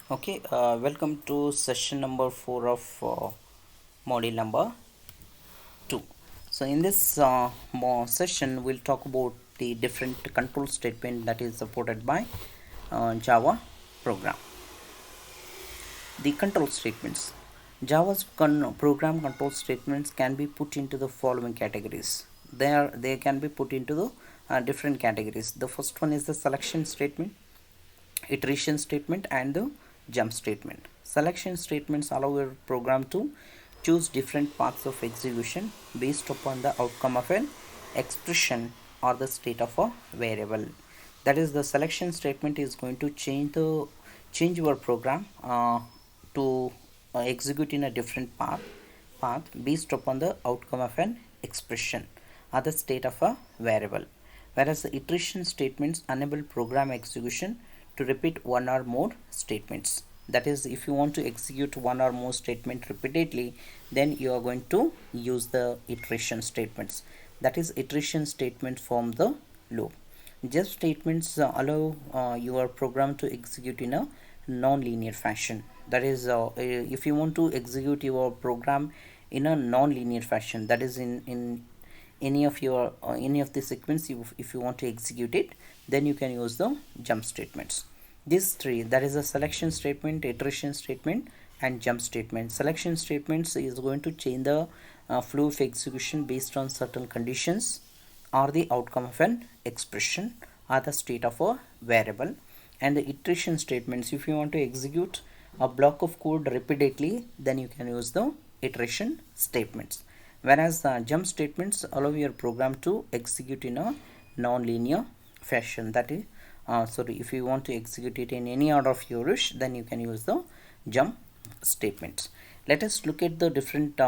Okay, welcome to session number 4 of module number 2. So, in this session, we'll talk about the different control statement that is supported by Java program. The control statements. Java's program control statements can be put into the following categories. They can be put into the different categories. The first one is the selection statement, iteration statement, and the jump statement. Selection statements allow your program to choose different paths of execution based upon the outcome of an expression or the state of a variable. That is, the selection statement is going to change your program to execute in a different path based upon the outcome of an expression or the state of a variable, whereas the iteration statements enable program execution to repeat one or more statements. That is, if you want to execute one or more statement repeatedly, then you are going to use the iteration statements. That is, iteration statements form the loop. Just statements allow your program to execute in a non-linear fashion. That is, if you want to execute your program in a non-linear fashion, that is in any of the sequence, if you want to execute it, then you can use the jump statements. These three, that is a selection statement, iteration statement, and jump statement. Selection statements is going to change the flow of execution based on certain conditions or the outcome of an expression or the state of a variable. And the iteration statements, if you want to execute a block of code repeatedly, then you can use the iteration statements, whereas the jump statements allow your program to execute in a non-linear fashion. That is, if you want to execute it in any order of your wish, then you can use the jump statements. Let us look at the different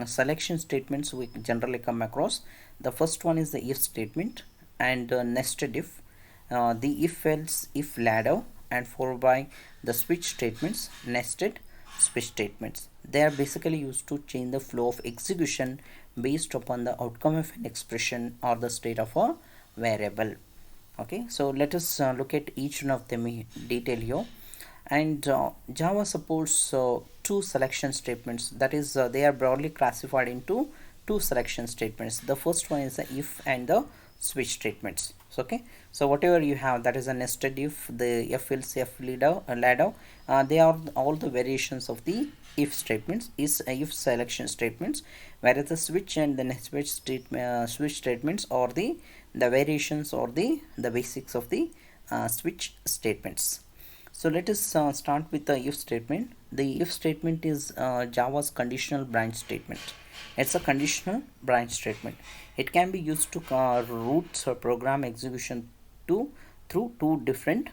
selection statements we generally come across. The first one is the if statement and nested if, the if else if ladder, and followed by the switch statements, nested switch statements. They are basically used to change the flow of execution based upon the outcome of an expression or the state of a variable. Okay, so let us look at each one of them in detail here. And Java supports two selection statements. That is, they are broadly classified into two selection statements. The first one is the if and the switch statements. So, okay, so whatever you have, that is a nested if, the if else if ladder, they are all the variations of the if statements, is if selection statements, whereas the switch and the switch statements are the variations or the basics of the switch statements. So let us start with the if statement. The if statement is Java's conditional branch statement. It's a conditional branch statement. It can be used to route program execution through two different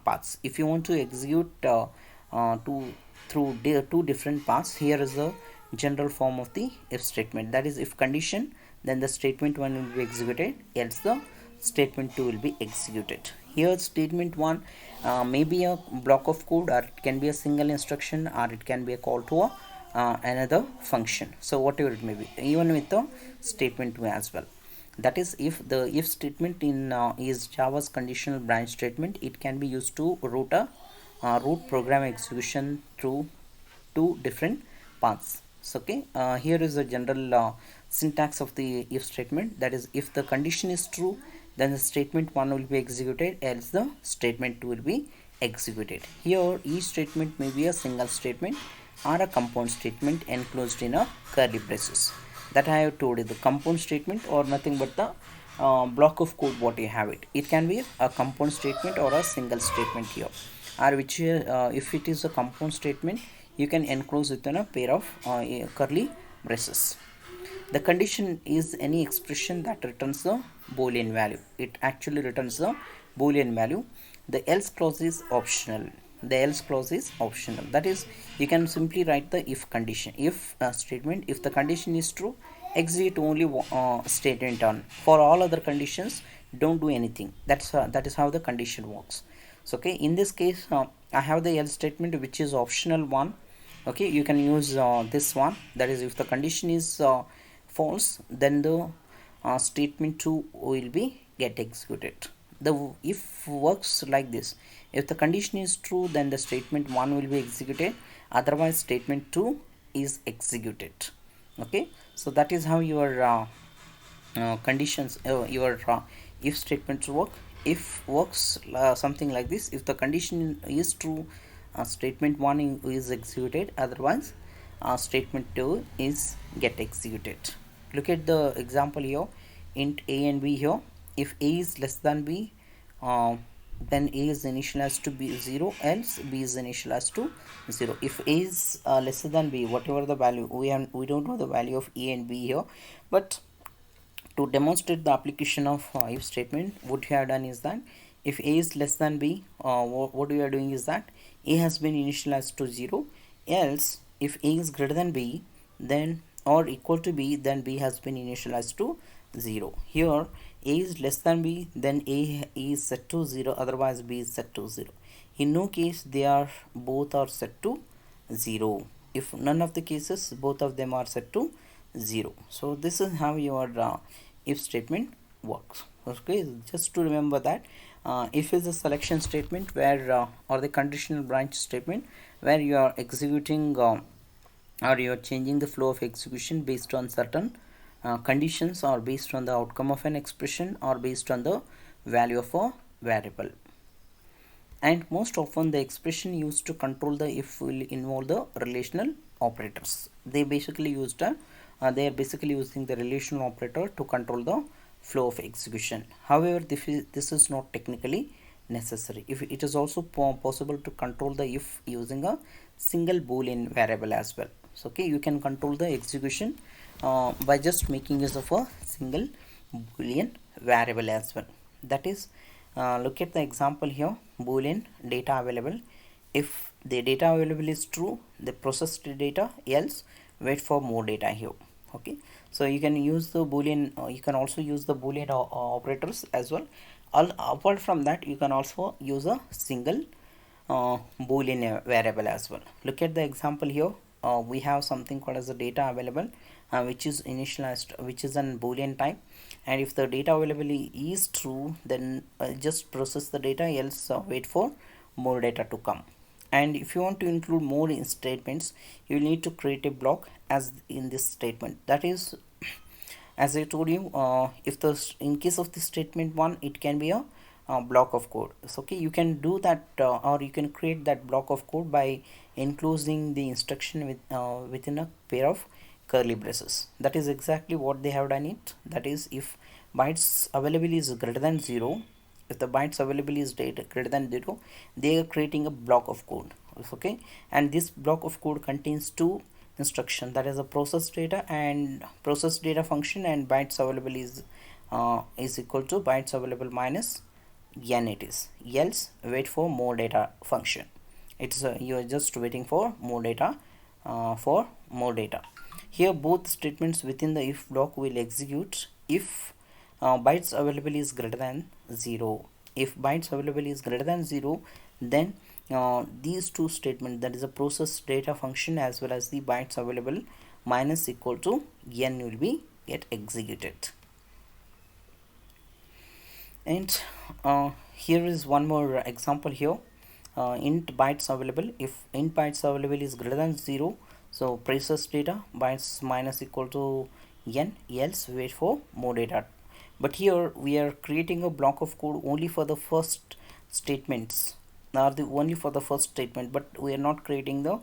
paths. If you want to execute two different paths, here is the general form of the if statement. That is, if condition, then the statement 1 will be executed, else the statement 2 will be executed. Here statement 1 may be a block of code, or it can be a single instruction, or it can be a call to another function. So whatever it may be, even with the statement 2 as well. That is, if the if statement in is Java's conditional branch statement, it can be used to route program execution through two different paths. So, okay, here is the general syntax of the if statement. That is, if the condition is true, then the statement 1 will be executed, else the statement 2 will be executed. Here each statement may be a single statement or a compound statement enclosed in a curly braces. That I have told you, the compound statement or nothing but the block of code what you have it. It can be a compound statement or a single statement here, or which if it is a compound statement, you can enclose within a pair of curly braces. The condition is any expression that returns the Boolean value. It actually returns the Boolean value. The else clause is optional. The else clause is optional. That is, you can simply write the if condition. If statement, if the condition is true, execute only statement on. For all other conditions, don't do anything. That is how the condition works. So, okay, in this case, I have the else statement which is optional one. Okay, you can use this one. That is, if the condition is false, then the statement 2 will be get executed. the if works like this: if the condition is true, then the statement 1 will be executed, otherwise statement 2 is executed. Okay, so that is how your conditions, your if statements work. If works something like this: if the condition is true, statement 1 is executed, otherwise statement 2 is get executed. Look at the example here: int a and b here. If a is less than b, uh, then a is initialized to be 0, else b is initialized to 0. If a is lesser than b, whatever the value, we don't know the value of a and b here, but to demonstrate the application of if statement, what we have done is that if a is less than b, what we are doing is that a has been initialized to 0, else if a is greater than b, then or equal to b, then b has been initialized to 0. Here a is less than b, then a is set to 0, otherwise b is set to 0. In no case they are both are set to 0. If none of the cases, both of them are set to 0. So this is how your if statement works. Okay, just to remember that if is a selection statement where or the conditional branch statement where you are executing or you are changing the flow of execution based on certain conditions, or based on the outcome of an expression, or based on the value of a variable. And most often the expression used to control the if will involve the relational operators. They basically they are basically using the relational operator to control the flow of execution. However, this is not technically necessary. If it is also possible to control the if using a single boolean variable as well. So okay, you can control the execution by just making use of a single boolean variable as well. That is, look at the example here: boolean data available. If the data available is true, the process the data, else wait for more data here. Okay, so you can use the boolean, you can also use the boolean operators as well. Apart from that, you can also use a single boolean variable as well. Look at the example here. We have something called as the data available, which is initialized, which is an boolean type, and if the data available is true, then just process the data, else wait for more data to come. And if you want to include more in statements, you need to create a block as in this statement. That is, as I told you, if the in case of the statement 1, it can be a block of code. So okay, you can do that, or you can create that block of code by enclosing the instruction within a pair of curly braces. That is exactly what they have done it. That is, if bytes available is greater than 0, if the bytes available is greater than 0, they are creating a block of code. Okay, and this block of code contains two instruction, that is a process data and process data function, and bytes available is equal to bytes available minus n, it is, else wait for more data function. It's you are just waiting for more data, here both statements within the if block will execute if bytes available is greater than 0. If bytes available is greater than 0, then these two statements, that is a process data function as well as the bytes available minus equal to n, will be get executed. And here is one more example here: int bytes available. If int bytes available is greater than 0, so process data bytes minus equal to n, else wait for more data. But here we are creating a block of code only for the first statements, only for the first statement, but we are not creating the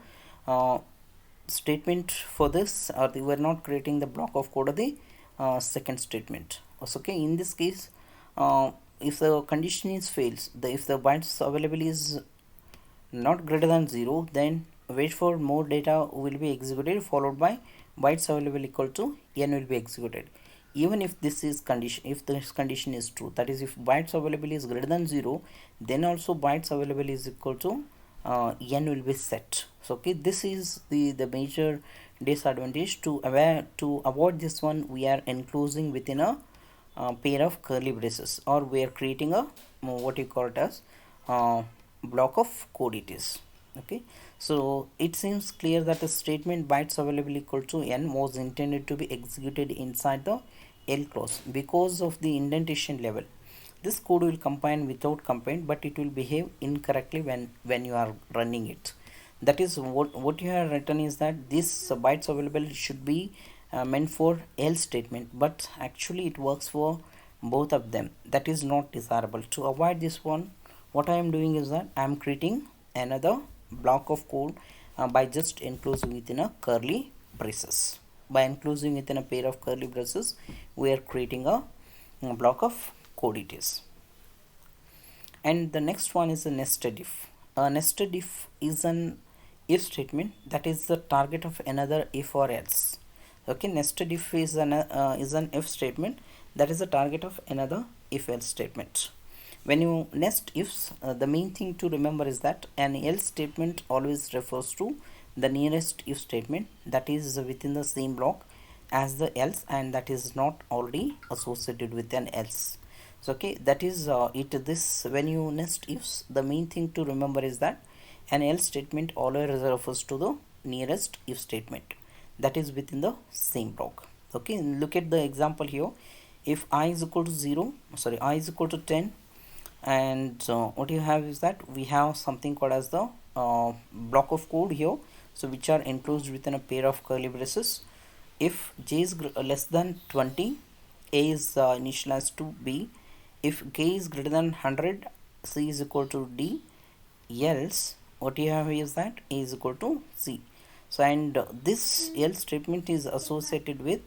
statement for this, or we are not creating the block of code of the second statement. Okay, in this case, if the condition is fails, if the bytes available is not greater than 0, then wait for more data will be executed, followed by bytes available equal to n will be executed. Even if this is condition, if this condition is true, that is, if bytes available is greater than 0, then also bytes available is equal to n will be set. So okay, this is the major disadvantage. To avoid this one, we are enclosing within a pair of curly braces, or we are creating a what you call it as block of code it is. Okay, so it seems clear that the statement bytes available equal to n was intended to be executed inside the L clause because of the indentation level. this code will compile without complaint, but it will behave incorrectly when you are running it. That is what you have written is that this bytes available should be meant for else statement, but actually it works for both of them. That is not desirable. To avoid this one, what I am doing is that I am creating another block of code by just enclosing within a curly braces. By enclosing within a pair of curly braces, we are creating a block of code it is. And the next one is a nested if. A nested if is an if statement that is the target of another if or else. Okay, nested if is an if statement that is the target of another if else statement. When you nest ifs, the main thing to remember is that an else statement always refers to the nearest if statement that is within the same block as the else, and that is not already associated with an else. So okay, that is this when you nest ifs, the main thing to remember is that an else statement always refers to the nearest if statement that is within the same block. Okay, look at the example here. If I is equal to 0, sorry, I is equal to 10, and what you have is that we have something called as the block of code here, so which are enclosed within a pair of curly braces. If j is less than 20, a is initialized to b. If k is greater than 100, c is equal to d. Else what you have is that a is equal to c. So and this else statement is associated with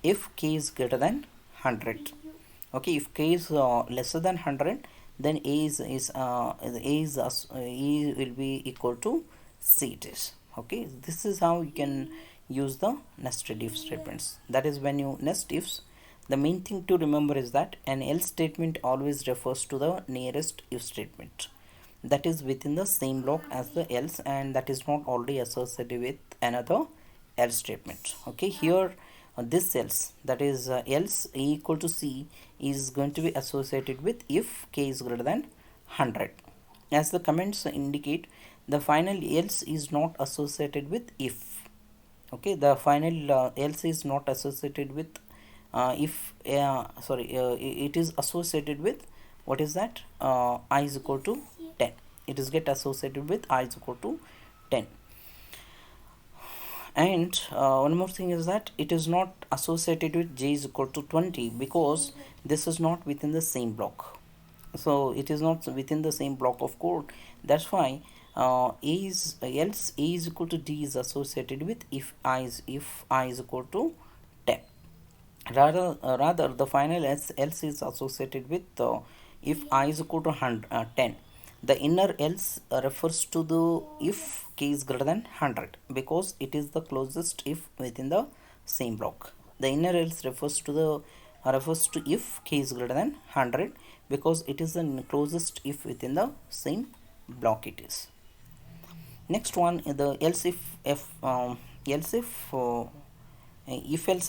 if k is greater than 100. Okay, if k is lesser than 100, then a will be equal to c it is. Okay, this is how you can use the nested if statements. That is, when you nest ifs, the main thing to remember is that an else statement always refers to the nearest if statement that is within the same block as the else, and that is not already associated with another else statement. Okay, here this else, that is else a equal to c, is going to be associated with if k is greater than 100. As the comments indicate, the final else is not associated with if. Okay, the final else is not associated with it is associated with what is that I is equal to 10. It is get associated with I is equal to 10. And one more thing is that it is not associated with j is equal to 20 because this is not within the same block. So it is not within the same block of code. That's why else a is equal to d is associated with if I is equal to 10. Rather the final else is associated with if I is equal to 10. The inner else refers to the if k is greater than 100 because it is the closest if within the same block. The inner else refers to if k is greater than 100 because it is the closest if within the same block it is. Next one is the else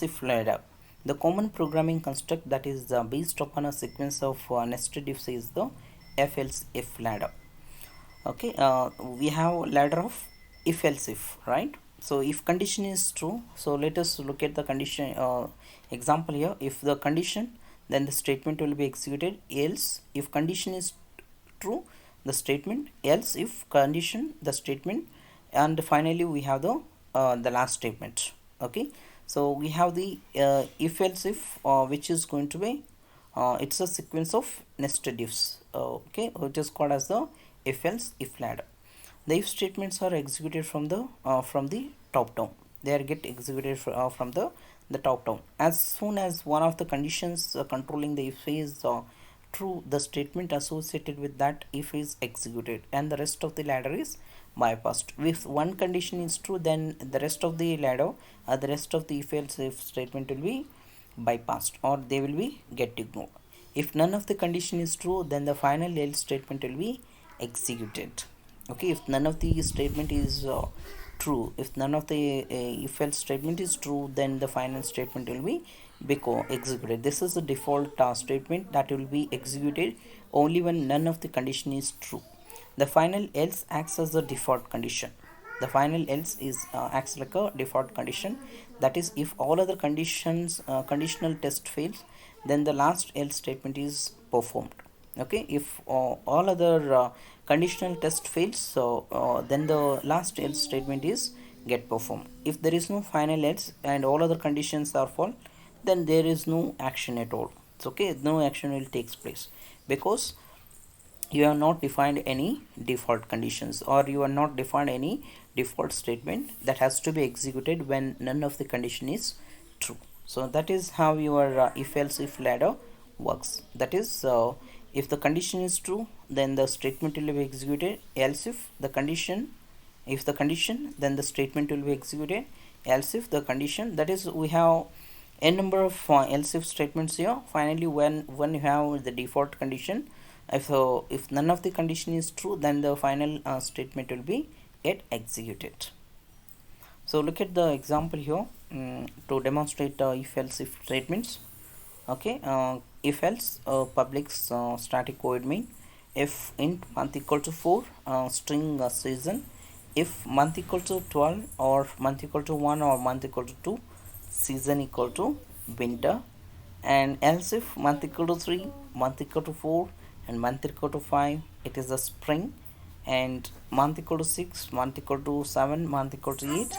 if ladder. The common programming construct that is based upon a sequence of nested ifs is the if ladder. Okay, we have ladder of if right? So if condition is true, so let us look at the condition example here. If the condition, then the statement will be executed. Else if condition is true, the statement. Else if condition, the statement. And finally we have the last statement. Okay, so we have the if which is going to be it's a sequence of nested ifs. Okay, it is called as the if ladder. The if statements are executed from the top down. They are get executed from the top down. As soon as one of the conditions controlling the if is true, the statement associated with that if is executed, and the rest of the ladder is bypassed. If one condition is true, then the rest of the ladder, the rest of the if statement will be bypassed, or they will be get ignored. If none of the condition is true, then the final else statement will be executed. Okay, if none of the statement is true, if none of the if else statement is true, then the final statement will be executed. This is the default statement that will be executed only when none of the condition is true. The final else acts as the default condition. The final else is acts like a default condition. That is, if all other conditions conditional test fails, then the last else statement is performed. Okay, if all other conditional test fails, so then the last else statement is get performed. If there is no final else and all other conditions are false, then there is no action at all. It's okay, no action will takes place, because you have not defined any default conditions, or you have not defined any default statement that has to be executed when none of the condition is true. So that is how your if else if ladder works. That is, if the condition is true, then the statement will be executed. Else if the condition, if the condition, then the statement will be executed. Else if the condition, that is, we have n number of else if statements here. Finally, when you have the default condition, if none of the condition is true, then the final statement will be get executed. So look at the example here, to demonstrate if else if statements. Okay, if else public static void main if int month equal to 4, string season, if month equal to 12 or month equal to 1 or month equal to 2, season equal to winter, and else if month equal to 3, month equal to 4 and month equal to 5, it is the spring, and month equal to 6, month equal to 7, month equal to 8,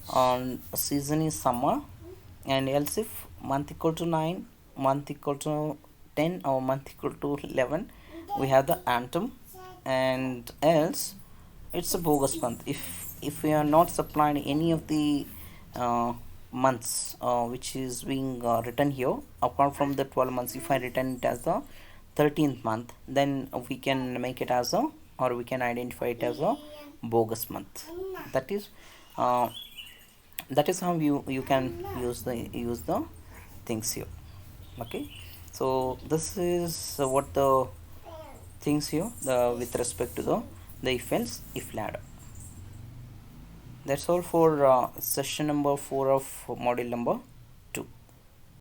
on season is summer, and else if month equal to 9, month equal to 10 or month equal to 11, we have the anthem, and else it's a bogus month. If we are not supplying any of the months which is being written here apart from the 12 months, if I written it as the 13th month, then we can make it as a, or we can identify it as a bogus month. That is, uh, that is how you can use the things here. Okay, so this is what the things here, with respect to the if else if ladder. That's all for session number 4 of module number